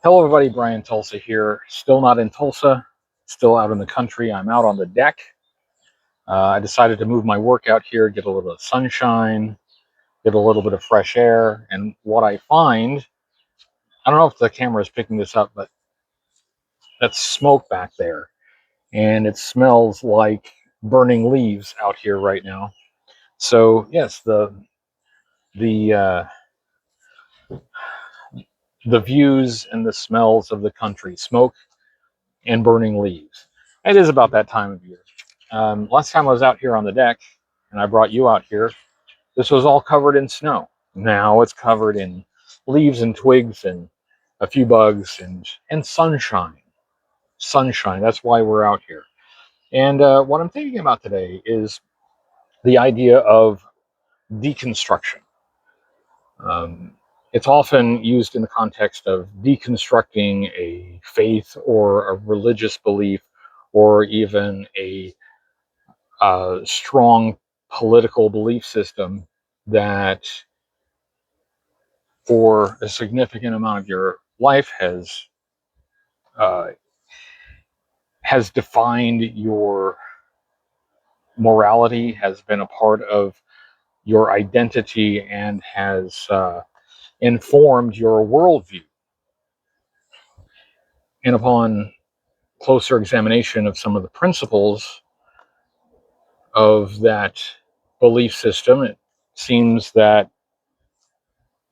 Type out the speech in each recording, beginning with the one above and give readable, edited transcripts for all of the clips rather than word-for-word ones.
Hello, everybody. Brian Tulsa here. Still not in Tulsa, still out in the country. I'm out on the deck. I decided to move my work out here, get a little bit of sunshine, get a little bit of fresh air. And what I find, I don't know if the camera is picking this up, but that's smoke back there. And it smells like burning leaves out here right now. So, yes, the, uh, the views and the smells of the country, smoke and burning leaves. It is about that time of year. Last time I was out here on the deck and I brought you out here, this was all covered in snow. Now it's covered in leaves and twigs and a few bugs and sunshine. Sunshine. That's why we're out here. And what I'm thinking about today is the idea of deconstruction. Um, it's often used in the context of deconstructing a faith or a religious belief or even a strong political belief system that for a significant amount of your life uh, has defined your morality, has been a part of your identity, and has informed your worldview. And upon closer examination of some of the principles of that belief system, it seems that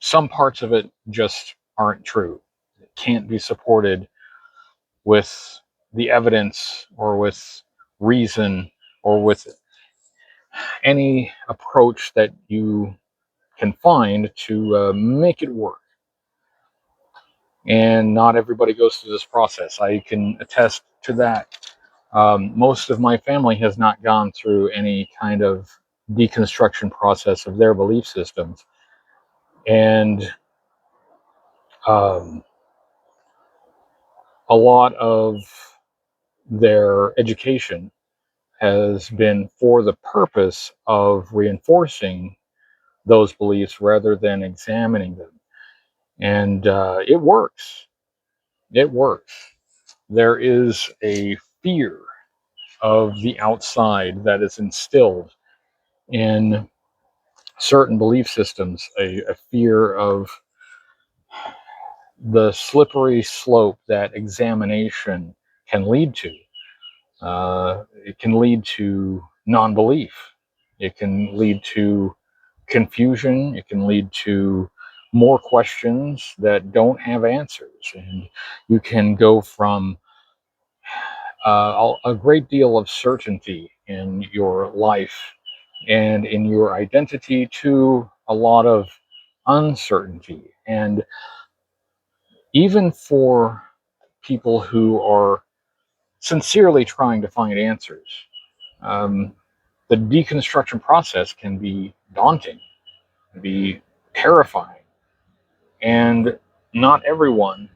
some parts of it just aren't true. It can't be supported with the evidence or with reason or with any approach that you can find to make it work. And not everybody goes through this process. I can attest to that. Most of my family has not gone through any kind of deconstruction process of their belief systems. And um, a lot of their education has been for the purpose of reinforcing those beliefs rather than examining them. And it works. It works. There is a fear of the outside that is instilled in certain belief systems, a fear of the slippery slope that examination can lead to. It can lead to non belief. It can lead to confusion. It can lead to more questions that don't have answers. And you can go from a great deal of certainty in your life and in your identity to a lot of uncertainty. And even for people who are sincerely trying to find answers, um, the deconstruction process can be daunting, can be terrifying, and not everyone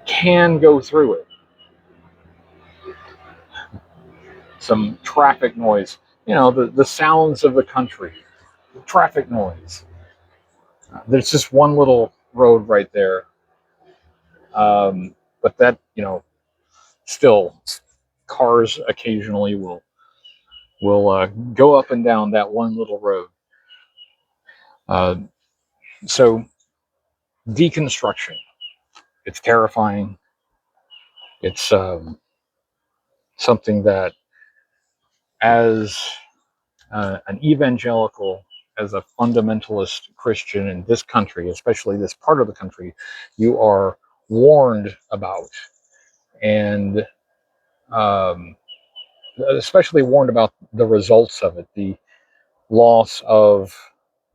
can go through it. Some traffic noise, the sounds of the country, traffic noise. There's just one little road right there, but that, still cars occasionally will go up and down that one little road. Uh, so deconstruction, it's terrifying. It's something that, as an evangelical, as a fundamentalist Christian in this country, especially this part of the country, you are warned about, and um, especially warned about the results of it, the loss of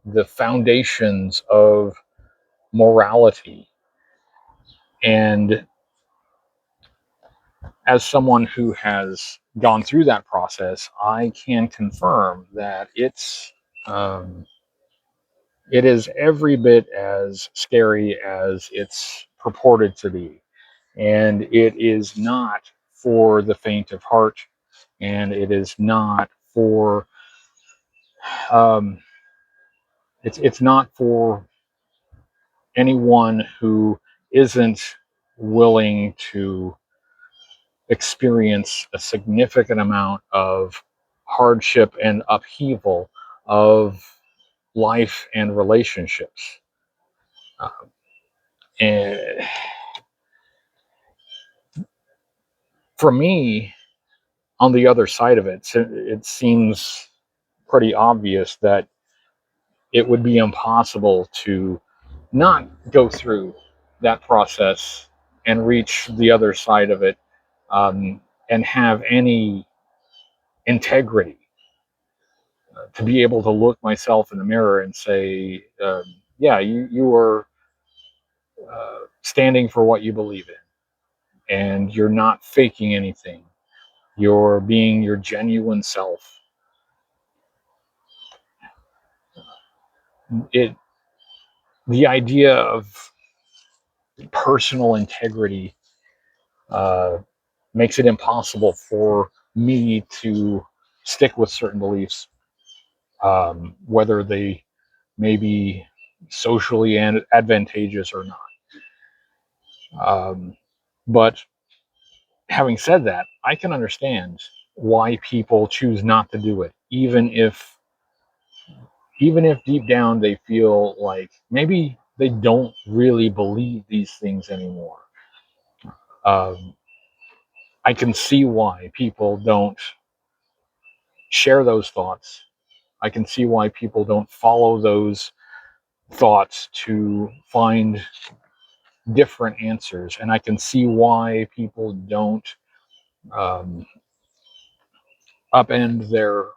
the foundations of morality. And as someone who has gone through that process, I can confirm that um, it is every bit as scary as it's purported to be, and it is not for the faint of heart, and it is not for um, it's not for anyone who isn't willing to experience a significant amount of hardship and upheaval of life and relationships. Uh, and for me, on the other side of it, it seems pretty obvious that it would be impossible to not go through that process and reach the other side of it, um, and have any integrity, to be able to look myself in the mirror and say, yeah, you are standing for what you believe in, and you're not faking anything. You're being your genuine self. It The idea of personal integrity uh, makes it impossible for me to stick with certain beliefs, whether they may be socially and advantageous or not. But having said that, I can understand why people choose not to do it, even if deep down they feel like maybe they don't really believe these things anymore. Um, I can see why people don't share those thoughts. I can see why people don't follow those thoughts to find different answers, and I can see why people don't um, upend their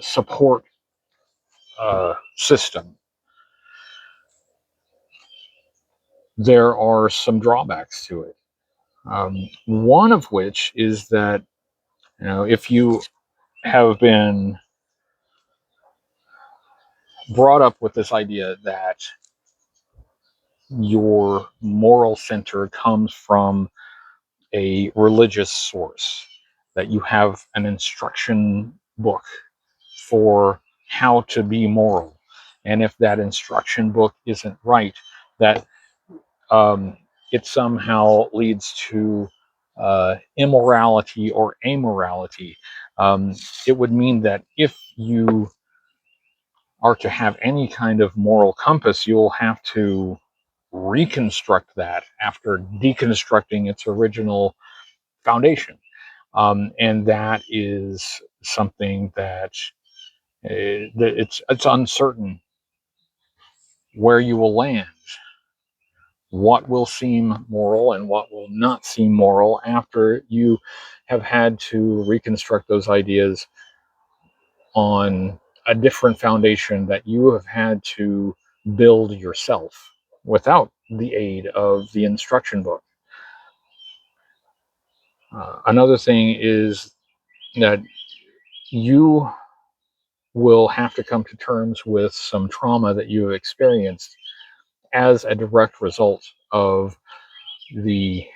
support system. There are some drawbacks to it. One of which is that, if you have been brought up with this idea that your moral center comes from a religious source, that you have an instruction book for how to be moral, and if that instruction book isn't right, that um, it somehow leads to immorality or amorality. It would mean that if you are to have any kind of moral compass, you'll have to reconstruct that after deconstructing its original foundation. And that is something that it's uncertain where you will land, what will seem moral and what will not seem moral after you have had to reconstruct those ideas on a different foundation that you have had to build yourself without the aid of the instruction book. Another thing is that you will have to come to terms with some trauma that you have experienced as a direct result of the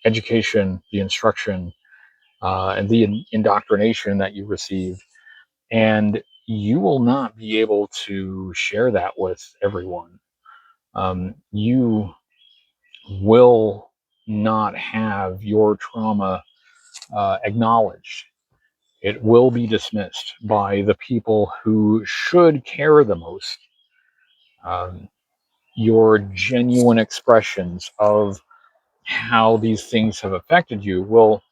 education, the instruction, and the indoctrination that you received. And you will not be able to share that with everyone. You will not have your trauma acknowledged. It will be dismissed by the people who should care the most. Um, your genuine expressions of how these things have affected you will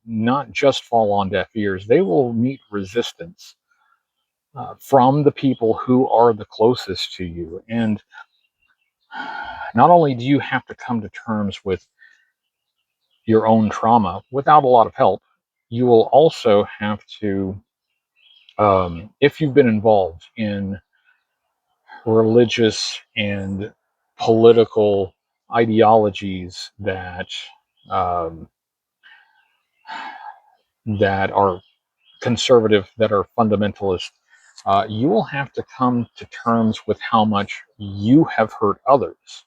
not just fall on deaf ears. They will meet resistance from the people who are the closest to you. And not only do you have to come to terms with your own trauma without a lot of help, you will also have to, if you've been involved in religious and political ideologies um, that are conservative, that are fundamentalist, you will have to come to terms with how much you have hurt others.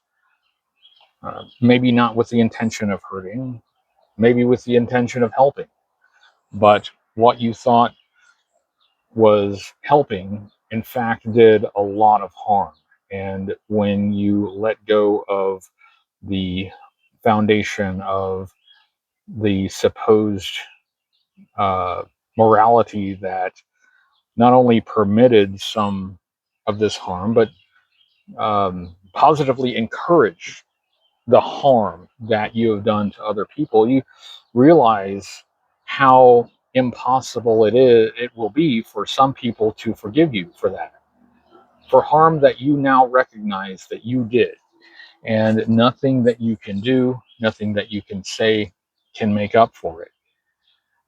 Maybe not with the intention of hurting, maybe with the intention of helping, but what you thought was helping in fact, did a lot of harm. And when you let go of the foundation of the supposed uh, morality that not only permitted some of this harm, but positively encouraged the harm that you have done to other people, you realize how impossible it will be for some people to forgive you for that, for harm that you now recognize that you did, and nothing that you can do, nothing that you can say can make up for it.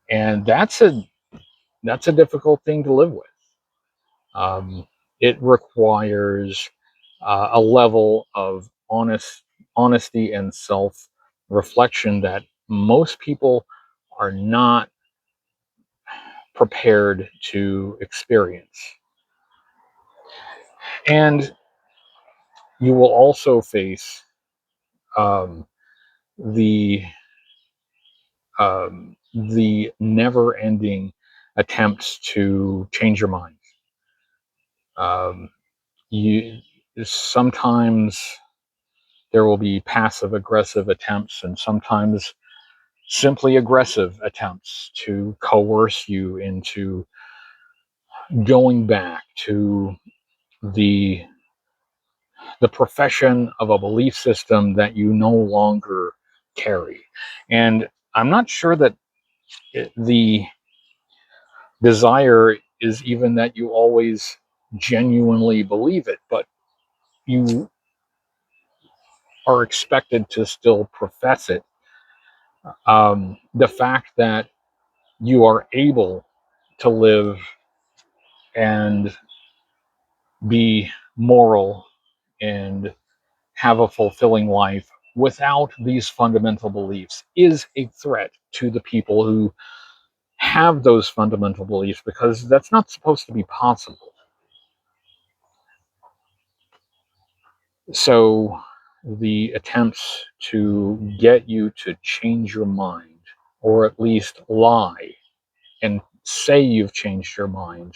And that's a difficult thing to live with. um, it requires a level of honesty and self reflection that most people are not prepared to experience. And you will also face um, the the never ending attempts to change your mind. Um, you sometimes there will be passive aggressive attempts, and sometimes simply aggressive attempts to coerce you into going back to the the profession of a belief system that you no longer carry. And I'm not sure that the desire is even that you always genuinely believe it, but you are expected to still profess it. The fact that you are able to live and be moral and have a fulfilling life without these fundamental beliefs is a threat to the people who have those fundamental beliefs, because that's not supposed to be possible. So the attempts to get you to change your mind, or at least lie and say you've changed your mind,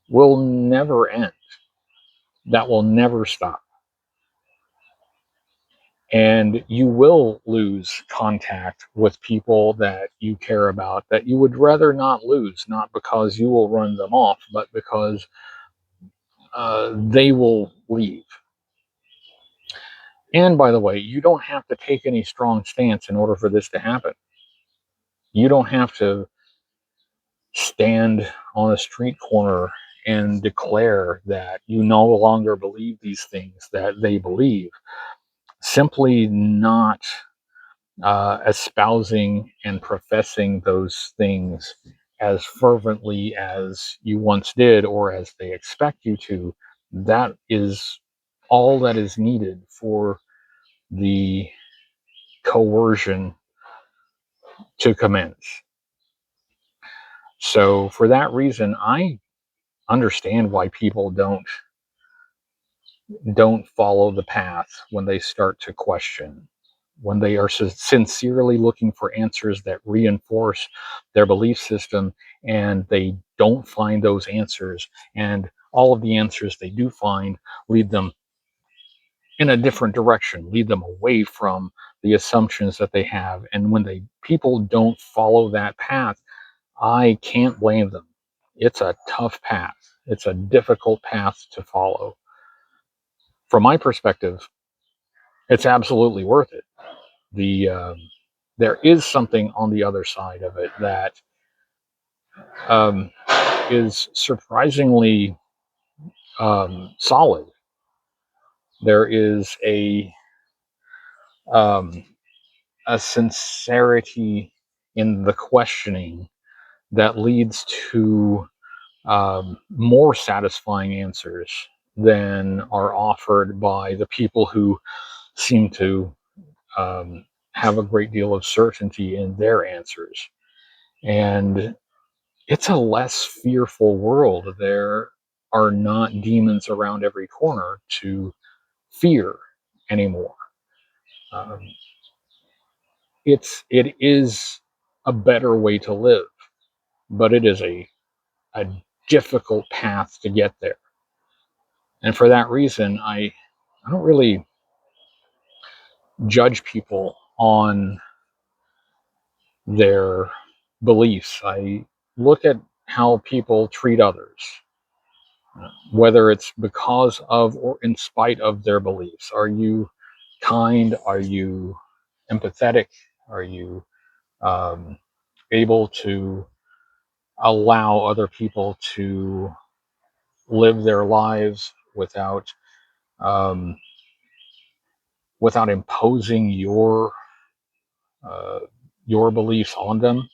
will never end. That will never stop. And you will lose contact with people that you care about, that you would rather not lose, not because you will run them off, but because they will leave. And by the way, you don't have to take any strong stance in order for this to happen. You don't have to stand on a street corner and declare that you no longer believe these things that they believe. Simply not espousing and professing those things as fervently as you once did, or as they expect you to, that is all that is needed for the coercion to commence. So, for that reason, I understand why people don't follow the path when they start to question, when they are sincerely looking for answers that reinforce their belief system, and they don't find those answers, and all of the answers they do find lead them in a different direction, lead them away from the assumptions that they have. And when people don't follow that path, I can't blame them. It's a tough path. It's a difficult path to follow. From my perspective, it's absolutely worth it. There is something on the other side of it that um, is surprisingly solid. There is um, a sincerity in the questioning that leads to more satisfying answers than are offered by the people who seem to have a great deal of certainty in their answers. And it's a less fearful world. There are not demons around every corner to fear anymore. Um, it is a better way to live, but it is a difficult path to get there. And for that reason, I don't really judge people on their beliefs. I look at how people treat others, whether it's because of or in spite of their beliefs. Are you kind? Are you empathetic? Are you um, able to allow other people to live their lives um, without imposing uh, your beliefs on them?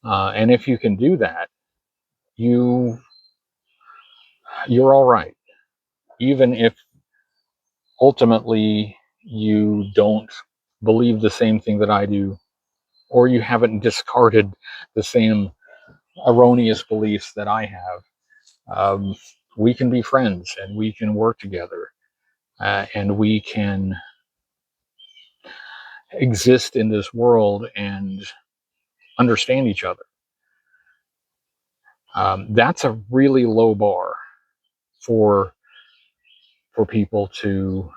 And if you can do that, you you're all right, even if ultimately you don't believe the same thing that I do, or you haven't discarded the same erroneous beliefs that I have. Um, we can be friends and we can work together, and we can exist in this world and understand each other. That's a really low bar for people to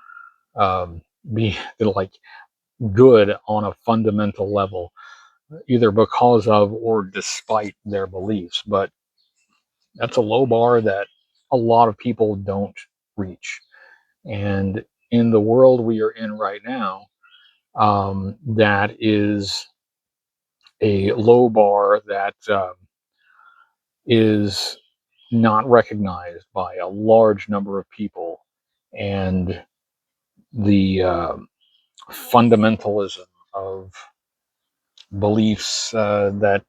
be like good on a fundamental level, either because of or despite their beliefs. But that's a low bar that a lot of people don't reach. And in the world we are in right now, that is a low bar that is not recognized by a large number of people. And the fundamentalism of beliefs that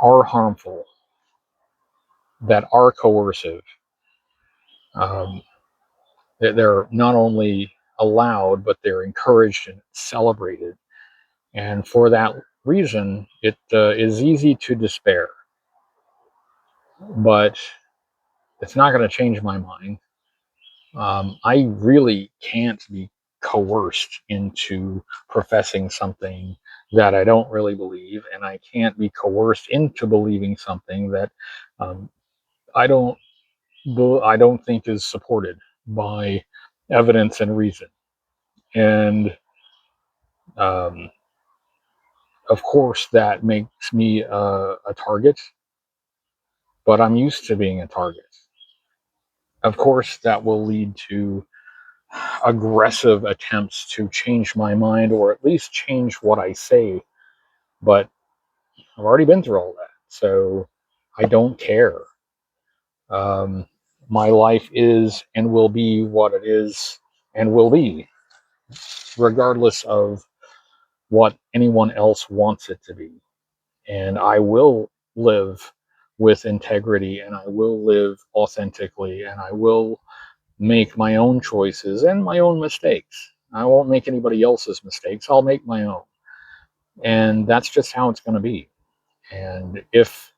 are harmful, that are coercive, um, they're not only allowed, but they're encouraged and celebrated. And for that reason, it is easy to despair. But it's not going to change my mind. I really can't be coerced into professing something that I don't really believe, and I can't be coerced into believing something that um, I don't I don't think is supported by evidence and reason. And um, of course, that makes me a target, but I'm used to being a target. Of course, that will lead to aggressive attempts to change my mind or at least change what I say. But I've already been through all that. So I don't care. Um, my life is and will be what it is and will be, regardless of what anyone else wants it to be. And I will live with integrity and I will live authentically and I will make my own choices and my own mistakes. I won't make anybody else's mistakes. I'll make my own. And that's just how it's going to be. And if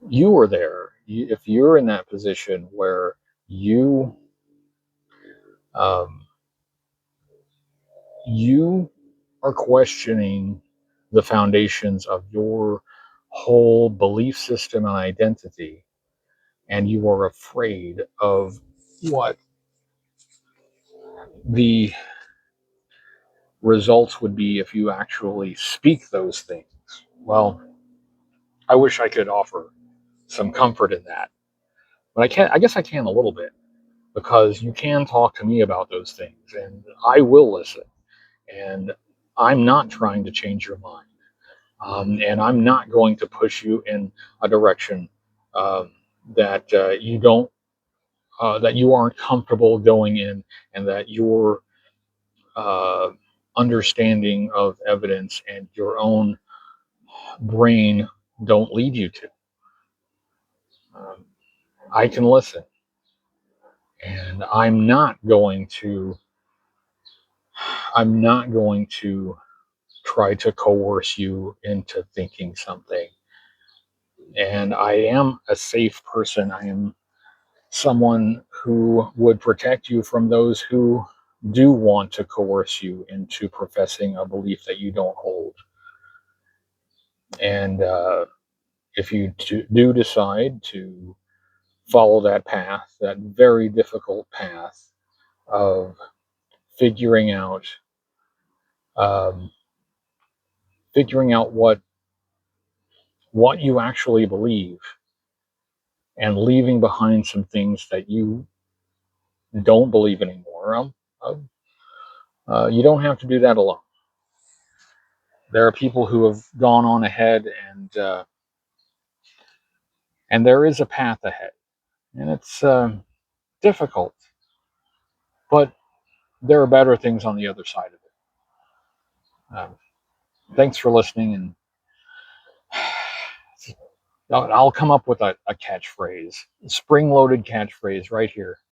you were there, if you're in that position where you um, you are questioning the foundations of your whole belief system and identity, and you are afraid of what the results would be if you actually speak those things. Well, I wish I could offer some comfort in that, but I can't. I guess I can a little bit because you can talk to me about those things, and I will listen. And I'm not trying to change your mind, and I'm not going to push you in a direction um, that you don't, that you aren't comfortable going in, and that your uh, understanding of evidence and your own brain don't lead you to. Um, I can listen, and I'm not going to try to coerce you into thinking something. And I am a safe person. I am someone who would protect you from those who do want to coerce you into professing a belief that you don't hold. And if you do decide to follow that path, that very difficult path of figuring out um, figuring out what you actually believe, and leaving behind some things that you don't believe anymore. You don't have to do that alone. There are people who have gone on ahead, and there is a path ahead, and it's difficult, but there are better things on the other side of it. Thanks for listening, and I'll come up with a catchphrase, spring-loaded catchphrase right here.